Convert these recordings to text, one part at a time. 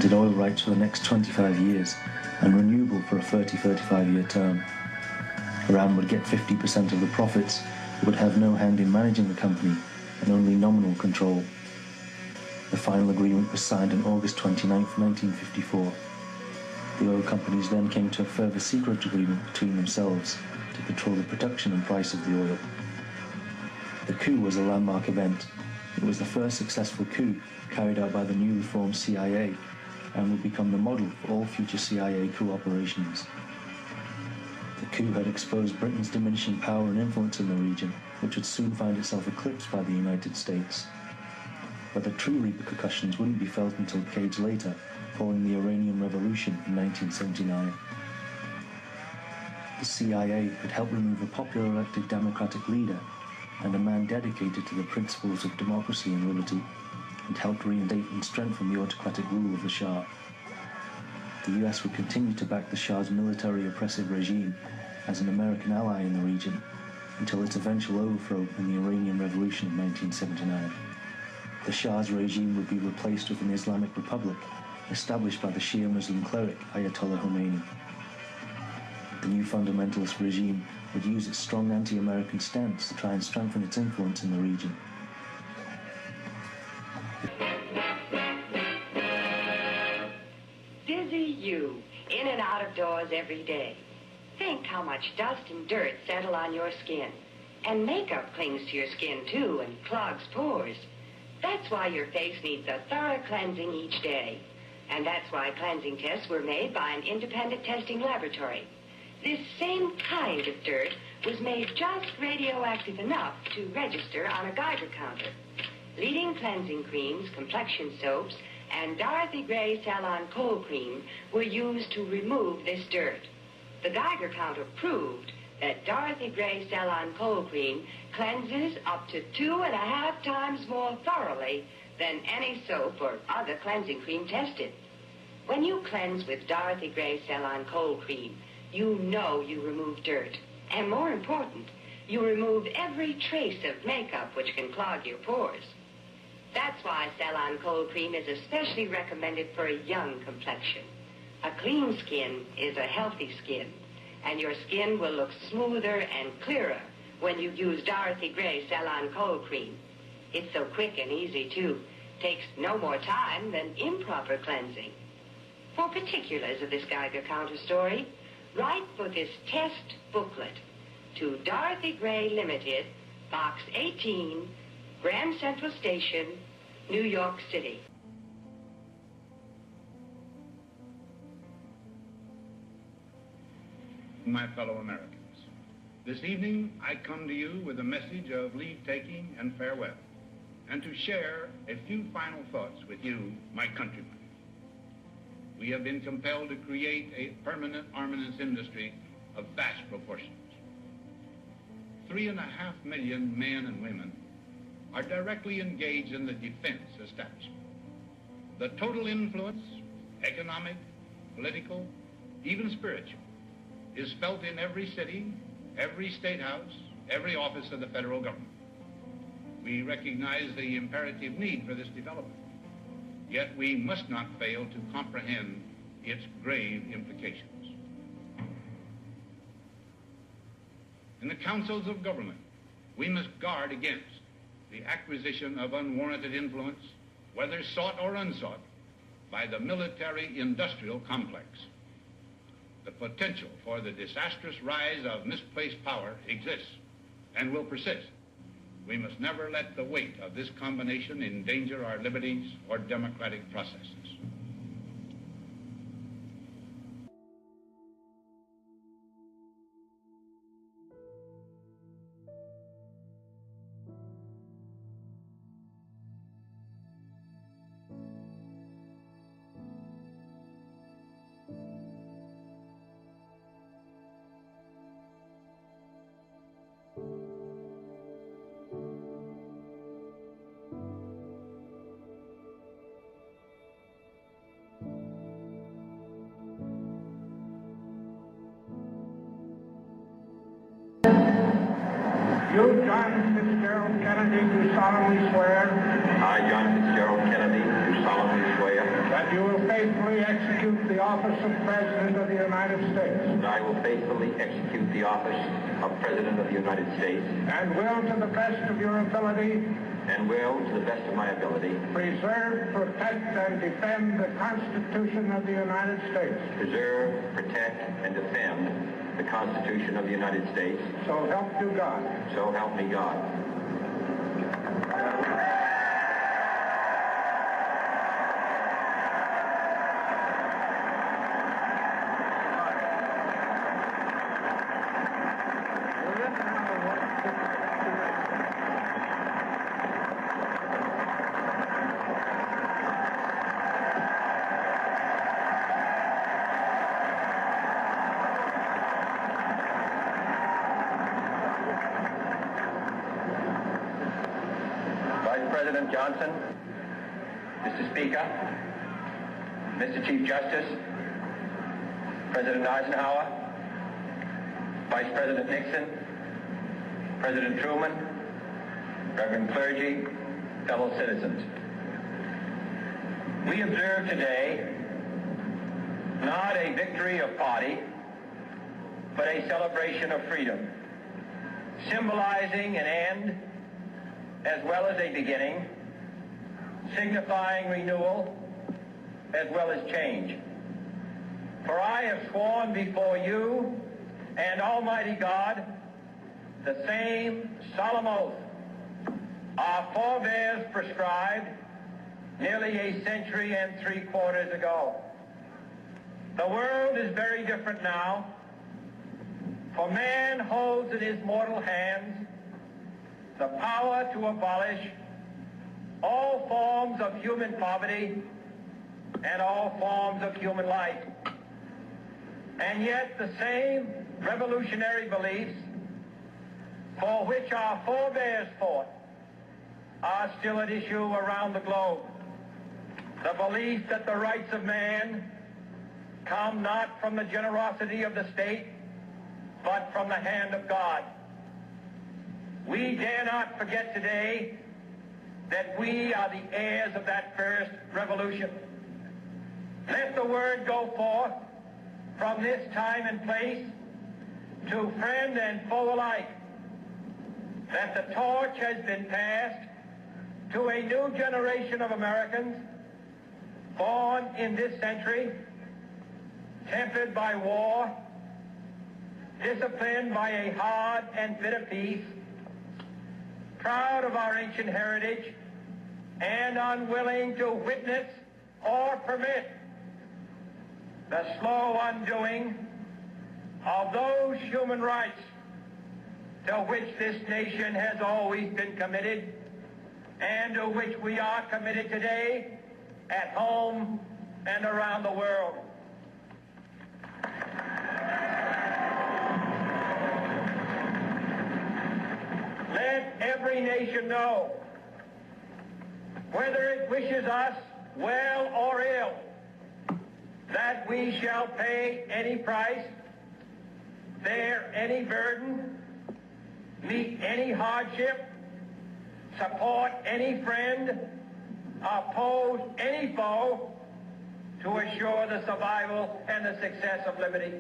granted oil rights for the next 25 years and renewable for a 35-year term. Iran would get 50% of the profits, but would have no hand in managing the company and only nominal control. The final agreement was signed on August 29, 1954. The oil companies then came to a further secret agreement between themselves to control the production and price of the oil. The coup was a landmark event. It was the first successful coup carried out by the newly formed CIA and would become the model for all future CIA coup operations. The coup had exposed Britain's diminishing power and influence in the region, which would soon find itself eclipsed by the United States. But the true repercussions wouldn't be felt until decades later, following the Iranian Revolution in 1979. The CIA had helped remove a popular elected democratic leader and a man dedicated to the principles of democracy and liberty, and helped reinstate and strengthen the autocratic rule of the Shah. The US would continue to back the Shah's military oppressive regime as an American ally in the region until its eventual overthrow in the Iranian Revolution of 1979. The Shah's regime would be replaced with an Islamic Republic established by the Shia Muslim cleric Ayatollah Khomeini. The new fundamentalist regime would use its strong anti-American stance to try and strengthen its influence in the region. Busy you, in and out of doors every day. Think how much dust and dirt settle on your skin. And makeup clings to your skin too and clogs pores. That's why your face needs a thorough cleansing each day. And that's why cleansing tests were made by an independent testing laboratory. This same kind of dirt was made just radioactive enough to register on a Geiger counter. Leading cleansing creams, complexion soaps, and Dorothy Gray Salon Cold Cream were used to remove this dirt. The Geiger counter proved that Dorothy Gray Salon Cold Cream cleanses up to 2.5 times more thoroughly than any soap or other cleansing cream tested. When you cleanse with Dorothy Gray Salon Cold Cream, you know you remove dirt. And more important, you remove every trace of makeup which can clog your pores. That's why Salon Cold Cream is especially recommended for a young complexion. A clean skin is a healthy skin, and your skin will look smoother and clearer when you use Dorothy Gray Salon Cold Cream. It's so quick and easy, too. Takes no more time than improper cleansing. For particulars of this Geiger counter story, write for this test booklet to Dorothy Gray Limited, Box 18, Grand Central Station, New York City. My fellow Americans, this evening I come to you with a message of leave-taking and farewell, and to share a few final thoughts with you, my countrymen. We have been compelled to create a permanent armaments industry of vast proportions. 3.5 million men and women are directly engaged in the defense establishment. The total influence, economic, political, even spiritual, is felt in every city, every state house, every office of the federal government. We recognize the imperative need for this development, yet we must not fail to comprehend its grave implications. In the councils of government, we must guard against the acquisition of unwarranted influence, whether sought or unsought, by the military-industrial complex. The potential for the disastrous rise of misplaced power exists and will persist. We must never let the weight of this combination endanger our liberties or democratic processes. You, John Fitzgerald Kennedy, do solemnly swear. I, John Fitzgerald Kennedy, do solemnly swear. That You will faithfully execute the office of President of the United States. And I will faithfully execute the office of President of the United States. And will, to the best of your ability, And will, to the best of my ability, preserve, protect, and defend the Constitution of the United States. preserve, protect, and defend the Constitution of the United States. So help you God. So help me God. Vice President Johnson, Mr. Speaker, Mr. Chief Justice, President Eisenhower, Vice President Nixon, President Truman, Reverend clergy, fellow citizens. We observe today not a victory of party, but a celebration of freedom, symbolizing an end as well as a beginning, signifying renewal as well as change. For I have sworn before you and Almighty God the same solemn oath our forebears prescribed nearly a century and 3/4 ago. The world is very different now, for man holds in his mortal hands the power to abolish all forms of human poverty and all forms of human life. And yet the same revolutionary beliefs for which our forebears fought are still at issue around the globe. The belief that the rights of man come not from the generosity of the state, but from the hand of God. We dare not forget today that we are the heirs of that first revolution. Let the word go forth from this time and place to friend and foe alike that the torch has been passed to a new generation of Americans born in this century, tempered by war, disciplined by a hard and bitter peace, proud of our ancient heritage, and unwilling to witness or permit the slow undoing of those human rights to which this nation has always been committed and to which we are committed today at home and around the world. Let every nation know, whether it wishes us well or ill, that we shall pay any price, bear any burden, meet any hardship, support any friend, oppose any foe to assure the survival and the success of liberty.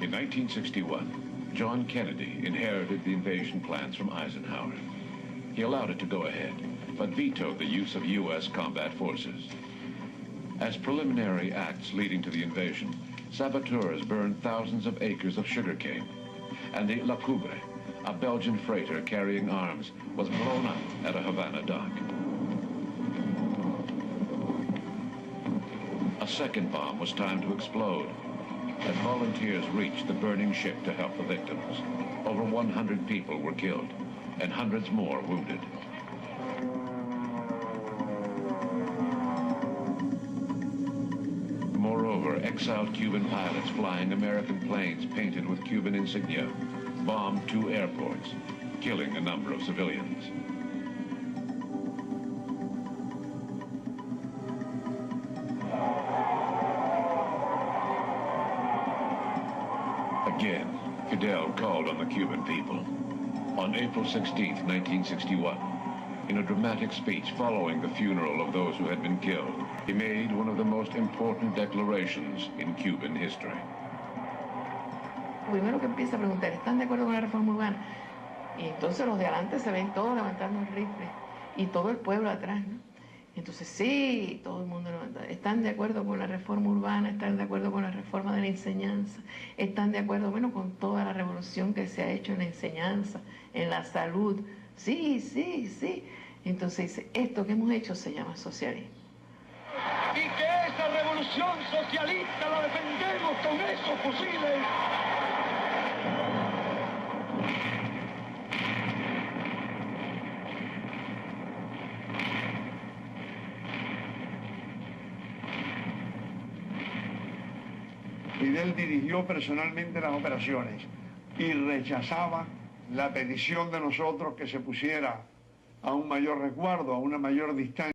In 1961, John Kennedy inherited the invasion plans from Eisenhower. He allowed it to go ahead, but vetoed the use of U.S. combat forces. As preliminary acts leading to the invasion, saboteurs burned thousands of acres of sugarcane, and the La Coubre, a Belgian freighter carrying arms, was blown up at a Havana dock. A second bomb was timed to explode, as volunteers reached the burning ship to help the victims. Over 100 people were killed, and hundreds more wounded. Moreover, exiled Cuban pilots flying American planes painted with Cuban insignia bombed 2 airports, killing a number of civilians. Again, Fidel called on the Cuban people. On April 16, 1961, In a dramatic speech following the funeral of those who had been killed, he made one of the most important declarations in Cuban history. Primero que empieza a preguntar, ¿están de acuerdo con la reforma urbana? Y entonces los de adelante se ven todos levantando el rifle y todo el pueblo atrás, ¿no? Entonces sí, todo el mundo levanta. ¿Están de acuerdo con la reforma urbana? ¿Están de acuerdo con la reforma de la enseñanza? ¿Están de acuerdo, bueno, con toda la revolución que se ha hecho en la enseñanza, en la salud? Sí, sí, sí. Entonces dice, esto que hemos hecho se llama socialismo. Y que esa revolución socialista la defendemos con esos fusiles. Fidel dirigió personalmente las operaciones y rechazaba la petición de nosotros que se pusiera a un mayor resguardo, a una mayor distancia.